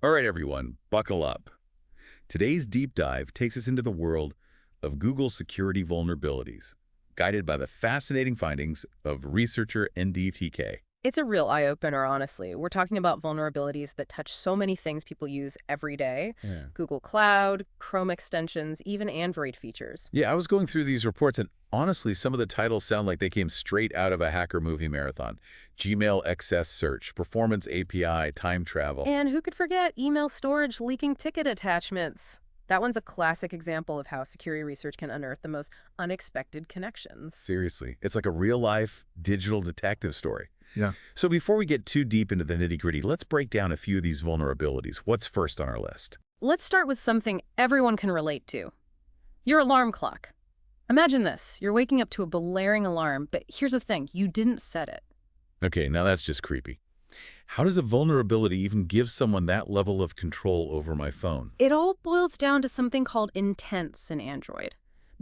All right, everyone, buckle up. Today's deep dive takes us into the world of Google security vulnerabilities, guided by the fascinating findings of researcher NDTK. It's a real eye-opener, honestly. We're talking about vulnerabilities that touch so many things people use every day. Yeah. Google Cloud, Chrome extensions, even Android features. Yeah, I was going through these reports, and honestly, some of the titles sound like they came straight out of a hacker movie marathon. Gmail excess search, performance API, time travel. And who could forget email storage leaking ticket attachments? That one's a classic example of how security research can unearth the most unexpected connections. Seriously, it's like a real-life digital detective story. Yeah. So before we get too deep into the nitty-gritty, let's break down a few of these vulnerabilities. What's first on our list? Let's start with something everyone can relate to. Your alarm clock. Imagine this. You're waking up to a blaring alarm, but here's the thing. You didn't set it. Okay, now that's just creepy. How does a vulnerability even give someone that level of control over my phone? It all boils down to something called intents in Android.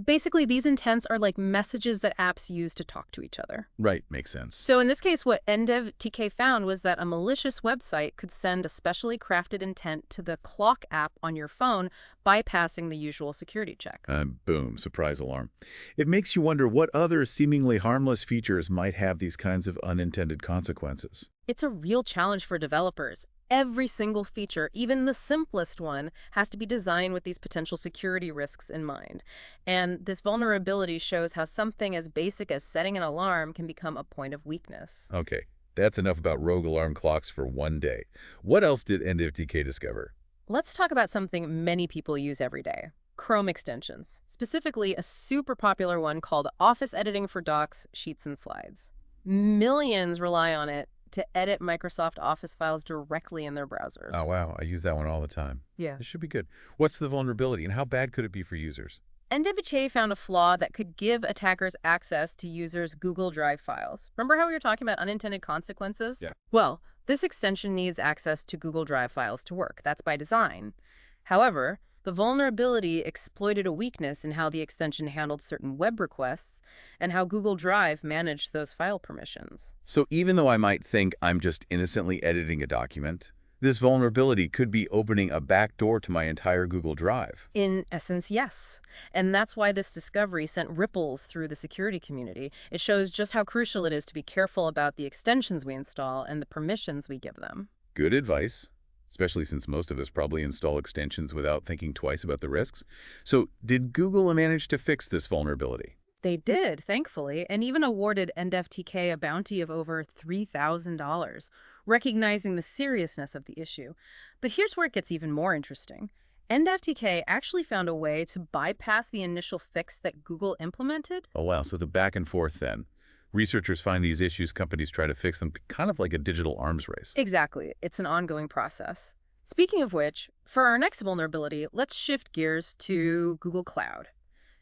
Basically, these intents are like messages that apps use to talk to each other. Right, makes sense. So in this case, what NDevTK found was that a malicious website could send a specially crafted intent to the clock app on your phone, bypassing the usual security check. Boom, surprise alarm. It makes you wonder what other seemingly harmless features might have these kinds of unintended consequences. It's a real challenge for developers. Every single feature, even the simplest one, has to be designed with these potential security risks in mind. And this vulnerability shows how something as basic as setting an alarm can become a point of weakness. Okay, that's enough about rogue alarm clocks for one day. What else did NFTK discover? Let's talk about something many people use every day. Chrome extensions, specifically a super popular one called Office Editing for Docs, Sheets, and Slides. Millions rely on it to edit Microsoft Office files directly in their browsers. Oh, wow, I use that one all the time. Yeah. This should be good. What's the vulnerability, and how bad could it be for users? NDVCA found a flaw that could give attackers access to users' Google Drive files. Remember how we were talking about unintended consequences? Yeah. Well, this extension needs access to Google Drive files to work. That's by design. However, the vulnerability exploited a weakness in how the extension handled certain web requests and how Google Drive managed those file permissions. So even though I might think I'm just innocently editing a document, this vulnerability could be opening a back door to my entire Google Drive. In essence, yes. And that's why this discovery sent ripples through the security community. It shows just how crucial it is to be careful about the extensions we install and the permissions we give them. Good advice, especially since most of us probably install extensions without thinking twice about the risks. So did Google manage to fix this vulnerability? They did, thankfully, and even awarded NDevTK a bounty of over $3,000, recognizing the seriousness of the issue. But here's where it gets even more interesting. NDevTK actually found a way to bypass the initial fix that Google implemented. Oh, wow. So the back and forth then. Researchers find these issues, companies try to fix them, kind of like a digital arms race. Exactly. It's an ongoing process. Speaking of which, for our next vulnerability, let's shift gears to Google Cloud.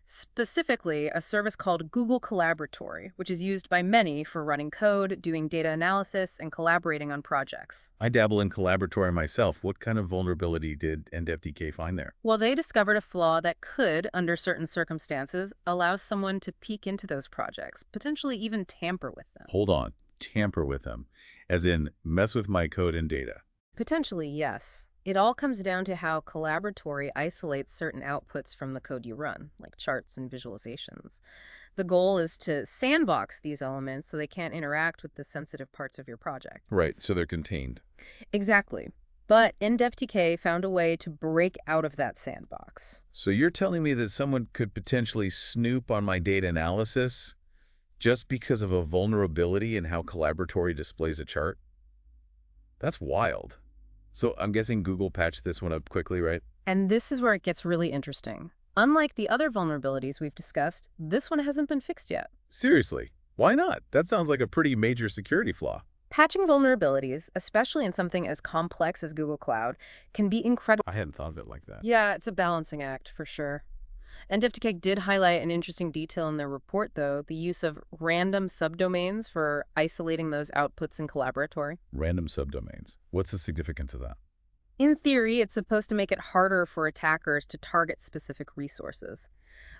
Specifically, a service called Google Collaboratory, which is used by many for running code, doing data analysis, and collaborating on projects. I dabble in Collaboratory myself. What kind of vulnerability did NFTK find there? Well, they discovered a flaw that could, under certain circumstances, allow someone to peek into those projects, potentially even tamper with them. Hold on. Tamper with them. As in, mess with my code and data. Potentially, yes. It all comes down to how Collaboratory isolates certain outputs from the code you run, like charts and visualizations. The goal is to sandbox these elements so they can't interact with the sensitive parts of your project. Right, so they're contained. Exactly. But NDevTK found a way to break out of that sandbox. So you're telling me that someone could potentially snoop on my data analysis just because of a vulnerability in how Collaboratory displays a chart? That's wild. So I'm guessing Google patched this one up quickly, right? And this is where it gets really interesting. Unlike the other vulnerabilities we've discussed, this one hasn't been fixed yet. Seriously, why not? That sounds like a pretty major security flaw. Patching vulnerabilities, especially in something as complex as Google Cloud, can be incredible. I hadn't thought of it like that. Yeah, it's a balancing act, for sure. And NDevTK did highlight an interesting detail in their report, though, the use of random subdomains for isolating those outputs in Collaboratory. Random subdomains. What's the significance of that? In theory, it's supposed to make it harder for attackers to target specific resources.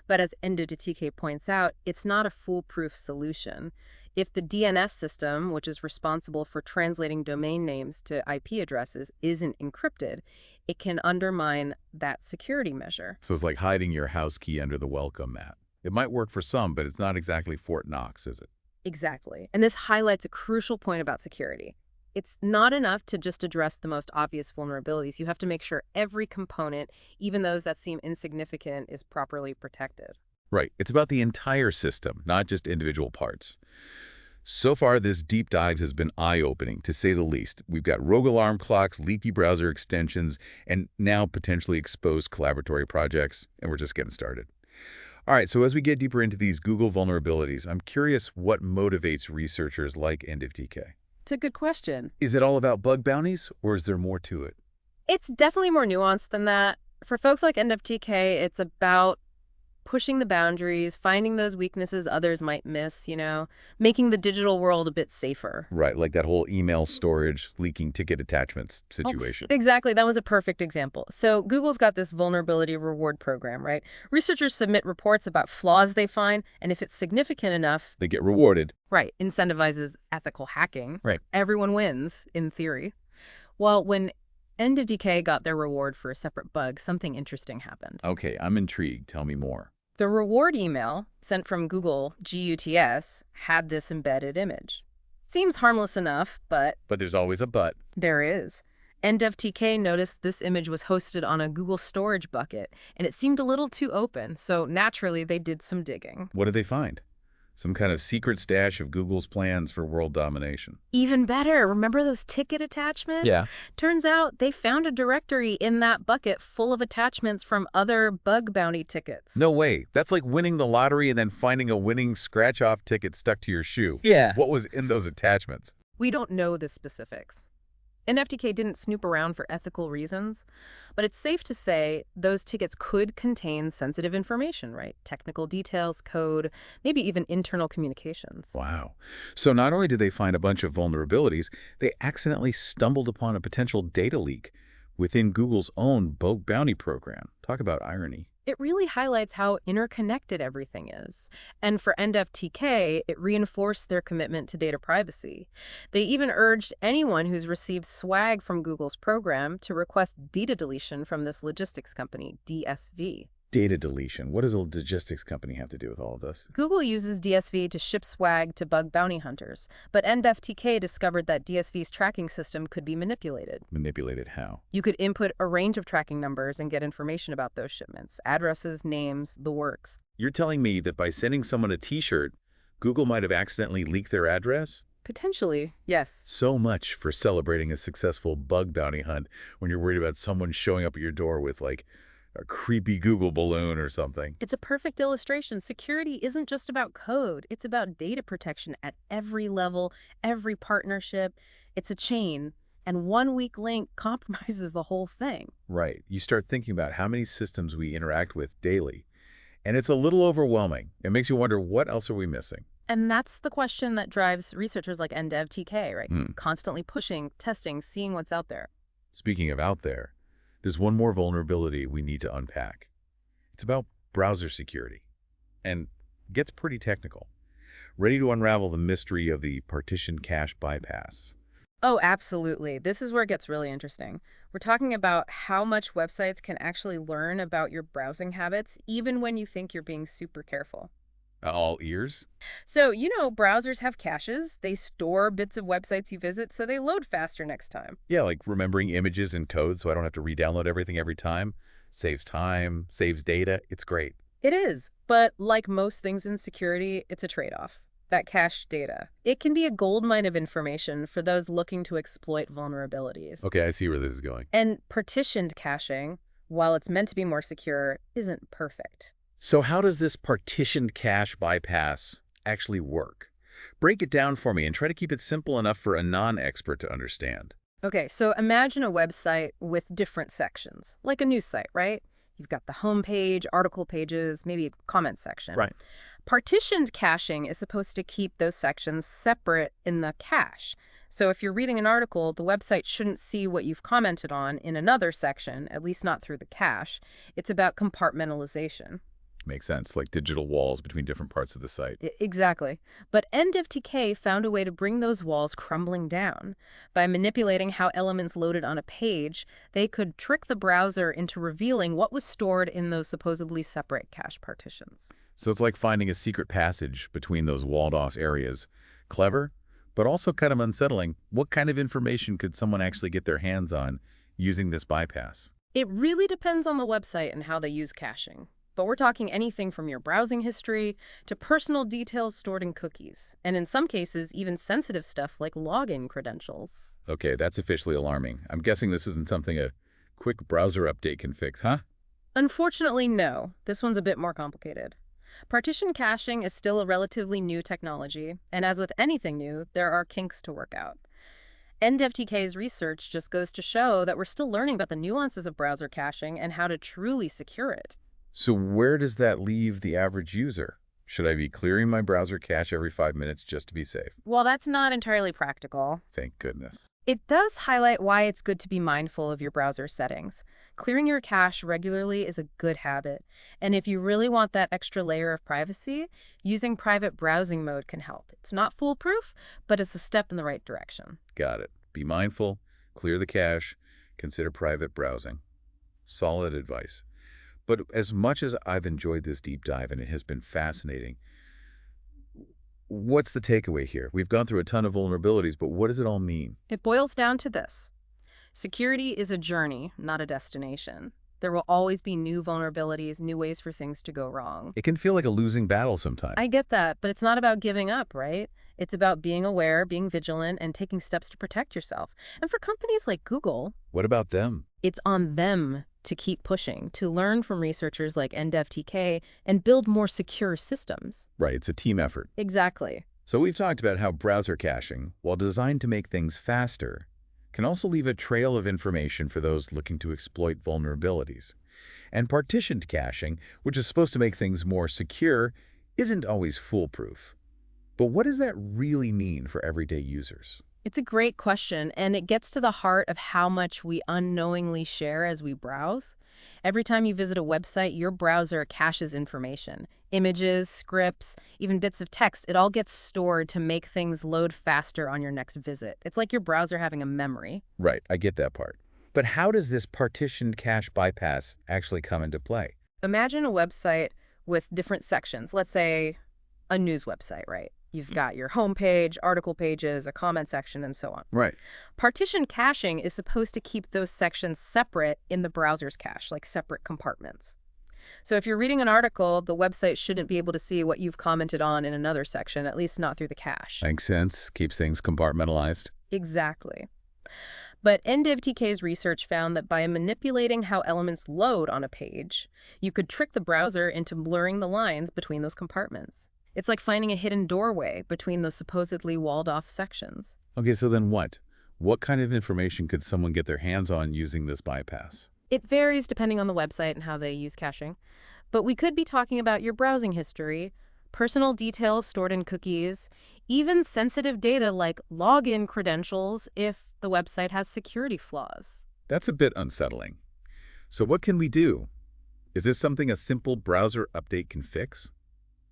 But as Endo2TK points out, it's not a foolproof solution. If the DNS system, which is responsible for translating domain names to IP addresses, isn't encrypted, it can undermine that security measure. So it's like hiding your house key under the welcome mat. It might work for some, but it's not exactly Fort Knox, is it? Exactly. And this highlights a crucial point about security. It's not enough to just address the most obvious vulnerabilities. You have to make sure every component, even those that seem insignificant, is properly protected. Right. It's about the entire system, not just individual parts. So far, this deep dive has been eye-opening, to say the least. We've got rogue alarm clocks, leaky browser extensions, and now potentially exposed collaboratory projects, and we're just getting started. All right, so as we get deeper into these Google vulnerabilities, I'm curious what motivates researchers like End of TK. It's a good question. Is it all about bug bounties, or is there more to it? It's definitely more nuanced than that. For folks like End of TK, it's about pushing the boundaries, finding those weaknesses others might miss, making the digital world a bit safer. Right, like that whole email storage, leaking ticket attachments situation. Exactly. That was a perfect example. So Google's got this vulnerability reward program, right? Researchers submit reports about flaws they find, and if it's significant enough, They get rewarded. right, incentivizes ethical hacking. Right. Everyone wins, in theory. Well, when End of TK got their reward for a separate bug, something interesting happened. Okay, I'm intrigued. Tell me more. The reward email, sent from Google GUTS, had this embedded image. Seems harmless enough, but But there's always a but. there is. End of TK noticed this image was hosted on a Google storage bucket, and it seemed a little too open, so naturally they did some digging. What did they find? Some kind of secret stash of Google's plans for world domination. Even better, remember those ticket attachments? Yeah. Turns out they found a directory in that bucket full of attachments from other bug bounty tickets. No way. That's like winning the lottery and then finding a winning scratch-off ticket stuck to your shoe. Yeah. What was in those attachments? We don't know the specifics. End of TK didn't snoop around for ethical reasons, but it's safe to say those tickets could contain sensitive information, right? Technical details, code, maybe even internal communications. Wow. So not only did they find a bunch of vulnerabilities, they accidentally stumbled upon a potential data leak within Google's own bug bounty program. Talk about irony. It really highlights how interconnected everything is. And for End of TK, it reinforced their commitment to data privacy. They even urged anyone who's received swag from Google's program to request data deletion from this logistics company, DSV. Data deletion. What does a logistics company have to do with all of this? Google uses DSV to ship swag to bug bounty hunters, but End of TK discovered that DSV's tracking system could be manipulated. Manipulated how? You could input a range of tracking numbers and get information about those shipments, addresses, names, the works. You're telling me that by sending someone a t-shirt, Google might have accidentally leaked their address? Potentially, yes. So much for celebrating a successful bug bounty hunt when you're worried about someone showing up at your door with, like, a creepy Google balloon or something. It's a perfect illustration. Security isn't just about code. It's about data protection at every level, every partnership. It's a chain, and one weak link compromises the whole thing. Right. You start thinking about how many systems we interact with daily, and it's a little overwhelming. It makes you wonder, what else are we missing? And that's the question that drives researchers like End of TK, right? Constantly pushing, testing, seeing what's out there. Speaking of out there, there's one more vulnerability we need to unpack. It's about browser security, and it gets pretty technical. Ready to unravel the mystery of the partition cache bypass? Oh, absolutely. This is where it gets really interesting. We're talking about how much websites can actually learn about your browsing habits, even when you think you're being super careful. All ears? So, browsers have caches. They store bits of websites you visit so they load faster next time. Yeah, like remembering images and code so I don't have to re-download everything every time. Saves time, saves data. It's great. It is. But like most things in security, it's a trade-off. That cached data. It can be a goldmine of information for those looking to exploit vulnerabilities. Okay, I see where this is going. And partitioned caching, while it's meant to be more secure, isn't perfect. So how does this partitioned cache bypass actually work? Break it down for me and try to keep it simple enough for a non-expert to understand. Okay, so imagine a website with different sections, like a news site, right? You've got the home page, article pages, maybe a comment section. Right. Partitioned caching is supposed to keep those sections separate in the cache. So if you're reading an article, the website shouldn't see what you've commented on in another section, at least not through the cache. It's about compartmentalization. Makes sense, like digital walls between different parts of the site. Exactly. But NFTK found a way to bring those walls crumbling down. By manipulating how elements loaded on a page, they could trick the browser into revealing what was stored in those supposedly separate cache partitions. So it's like finding a secret passage between those walled-off areas. Clever, but also kind of unsettling. What kind of information could someone actually get their hands on using this bypass? It really depends on the website and how they use caching. But we're talking anything from your browsing history to personal details stored in cookies, and in some cases, even sensitive stuff like login credentials. Okay, that's officially alarming. I'm guessing this isn't something a quick browser update can fix, huh? Unfortunately, no. This one's a bit more complicated. Partition caching is still a relatively new technology, and as with anything new, there are kinks to work out. NFTK's research just goes to show that we're still learning about the nuances of browser caching and how to truly secure it. So where does that leave the average user? Should I be clearing my browser cache every 5 minutes just to be safe? While that's not entirely practical, Thank goodness. it does highlight why it's good to be mindful of your browser settings. Clearing your cache regularly is a good habit, and if you really want that extra layer of privacy, using private browsing mode can help. It's not foolproof, but it's a step in the right direction. Got it. Be mindful, clear the cache, consider private browsing. Solid advice. But as much as I've enjoyed this deep dive and it has been fascinating, what's the takeaway here? We've gone through a ton of vulnerabilities, but what does it all mean? It boils down to this. Security is a journey, not a destination. There will always be new vulnerabilities, new ways for things to go wrong. It can feel like a losing battle sometimes. I get that, but it's not about giving up, right? It's about being aware, being vigilant, and taking steps to protect yourself. And for companies like Google, What about them? it's on them to keep pushing, to learn from researchers like NFTK and build more secure systems. Right, it's a team effort. Exactly. So we've talked about how browser caching, while designed to make things faster, can also leave a trail of information for those looking to exploit vulnerabilities. And partitioned caching, which is supposed to make things more secure, isn't always foolproof. But what does that really mean for everyday users? It's a great question, and it gets to the heart of how much we unknowingly share as we browse. Every time you visit a website, your browser caches information. Images, scripts, even bits of text, it all gets stored to make things load faster on your next visit. It's like your browser having a memory. Right, I get that part. But how does this partitioned cache bypass actually come into play? Imagine a website with different sections. Let's say a news website, right? You've got your homepage, article pages, a comment section, and so on. Right. Partition caching is supposed to keep those sections separate in the browser's cache, like separate compartments. So if you're reading an article, the website shouldn't be able to see what you've commented on in another section, at least not through the cache. Makes sense. Keeps things compartmentalized. Exactly. But NFTK's research found that by manipulating how elements load on a page, you could trick the browser into blurring the lines between those compartments. It's like finding a hidden doorway between those supposedly walled-off sections. Okay, so then what? What kind of information could someone get their hands on using this bypass? It varies depending on the website and how they use caching. But we could be talking about your browsing history, personal details stored in cookies, even sensitive data like login credentials if the website has security flaws. That's a bit unsettling. So what can we do? Is this something a simple browser update can fix?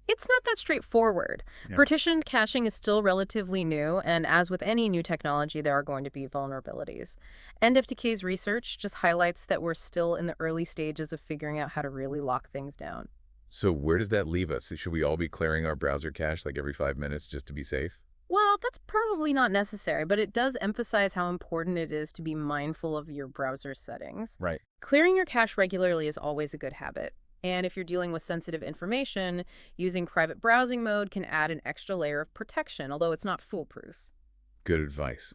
It's not that straightforward. Yeah. Partition caching is still relatively new, and as with any new technology, there are going to be vulnerabilities. NFTK's research just highlights that we're still in the early stages of figuring out how to really lock things down. So where does that leave us? Should we all be clearing our browser cache like every 5 minutes just to be safe? Well, that's probably not necessary, but it does emphasize how important it is to be mindful of your browser settings. Right. Clearing your cache regularly is always a good habit. And if you're dealing with sensitive information, using private browsing mode can add an extra layer of protection, although it's not foolproof. Good advice.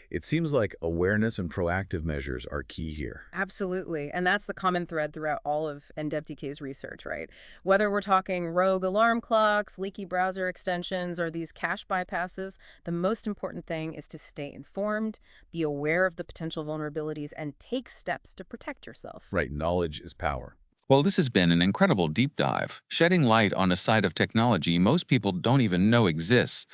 It seems like awareness and proactive measures are key here. Absolutely. And that's the common thread throughout all of NWTK's research, right? Whether we're talking rogue alarm clocks, leaky browser extensions, or these cache bypasses, the most important thing is to stay informed, be aware of the potential vulnerabilities, and take steps to protect yourself. Right, knowledge is power. Well, this has been an incredible deep dive, shedding light on a side of technology most people don't even know exists.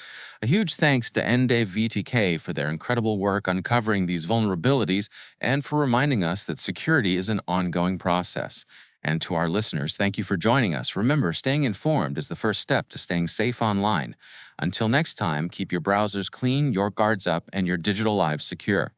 A huge thanks to NDAV VTK for their incredible work uncovering these vulnerabilities and for reminding us that security is an ongoing process. And to our listeners, thank you for joining us. Remember, staying informed is the first step to staying safe online. Until next time, keep your browsers clean, your guards up, and your digital lives secure.